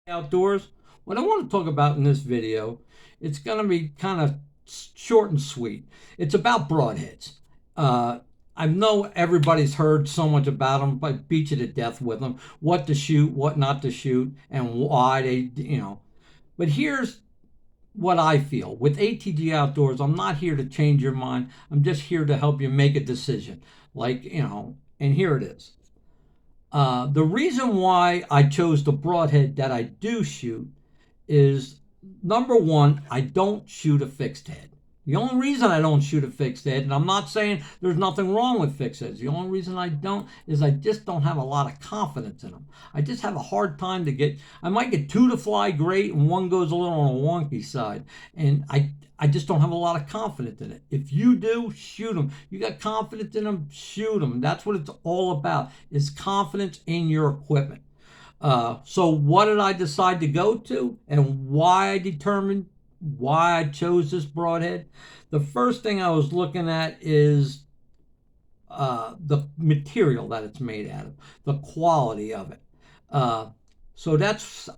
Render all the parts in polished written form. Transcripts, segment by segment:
Outdoors. What I want to talk about in this video, it's going to be kind of short and sweet. It's about broadheads. Uh, I know everybody's heard so much about them, but beat you to death with them. What to shoot, what not to shoot, and why they. But here's what I feel with ATG Outdoors. I'm not here to change your mind. I'm just here to help you make a decision. And here it is. The reason why I chose the broadhead that I do shoot is number one, I don't shoot a fixed head. The only reason I don't shoot a fixed head, and I'm not saying there's nothing wrong with fixed heads, the only reason I don't is I just don't have a lot of confidence in them. I just have a hard time to get, I might get two to fly great and one goes a little on a wonky side. And I just don't have a lot of confidence in it. If you do, shoot them. You got confidence in them, shoot them. That's what it's all about, is confidence in your equipment. So what did I decide to go to and why I determined why I chose this broadhead? The first thing I was looking at is the material that it's made out of, the quality of it. So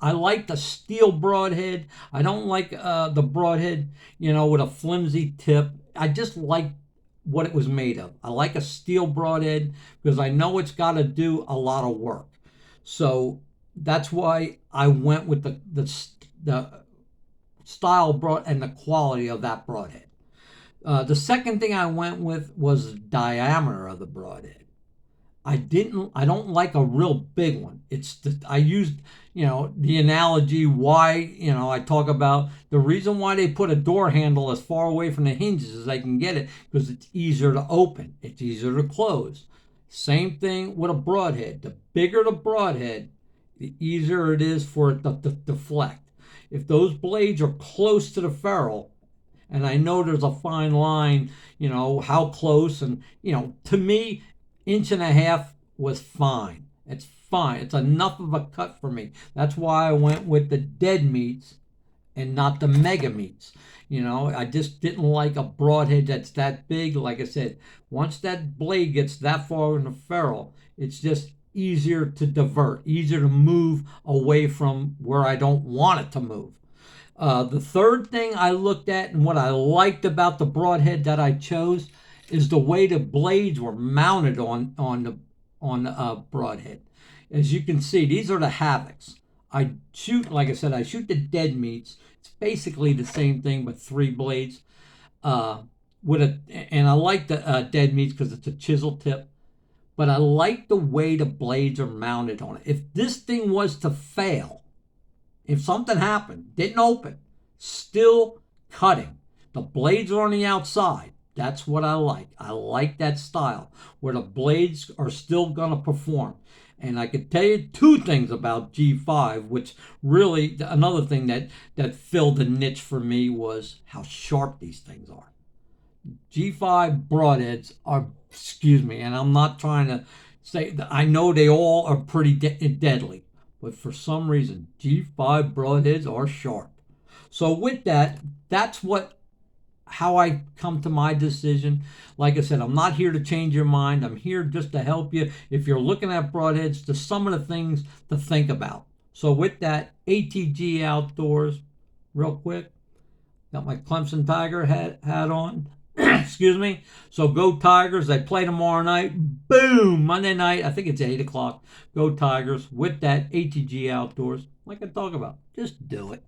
I like the steel broadhead. I don't like the broadhead, with a flimsy tip. I just like what it was made of. I like a steel broadhead because I know it's got to do a lot of work. So that's why I went with the style broad and the quality of that broadhead. The second thing I went with was the diameter of the broadhead. I don't like a real big one. I used, the analogy why, I talk about the reason why they put a door handle as far away from the hinges as they can get it, because it's easier to open, it's easier to close. Same thing with a broadhead. The bigger the broadhead, the easier it is for it to deflect. If those blades are close to the ferrule, and I know there's a fine line, how close, and, to me, inch and a half was fine. It's fine. It's enough of a cut for me. That's why I went with the dead meats and not the mega meats. I just didn't like a broadhead that's that big. Like I said, once that blade gets that far in the ferrule, it's just easier to divert, easier to move away from where I don't want it to move. The third thing I looked at and what I liked about the broadhead that I chose is the way the blades were mounted on the broadhead. As you can see, these are the Havocs. Like I said, I shoot the dead meats. It's basically the same thing, but three blades. And I like the dead meats because it's a chisel tip. But I like the way the blades are mounted on it. If this thing was to fail, if something happened, didn't open, still cutting, the blades are on the outside. That's what I like. I like that style where the blades are still going to perform. And I could tell you two things about G5, which really, another thing that filled the niche for me was how sharp these things are. G5 broadheads are, excuse me, and I'm not trying to say that I know they all are pretty deadly, but for some reason, G5 broadheads are sharp. So with that, that's how I come to my decision. Like I said, I'm not here to change your mind. I'm here just to help you if you're looking at broadheads, to some of the things to think about. So with that, ATG Outdoors, real quick, got my Clemson Tiger hat on. Excuse me. So go Tigers. They play tomorrow night. Boom. Monday night. I think it's 8 o'clock. Go Tigers. With that, ATG Outdoors. Like I talk about, just do it.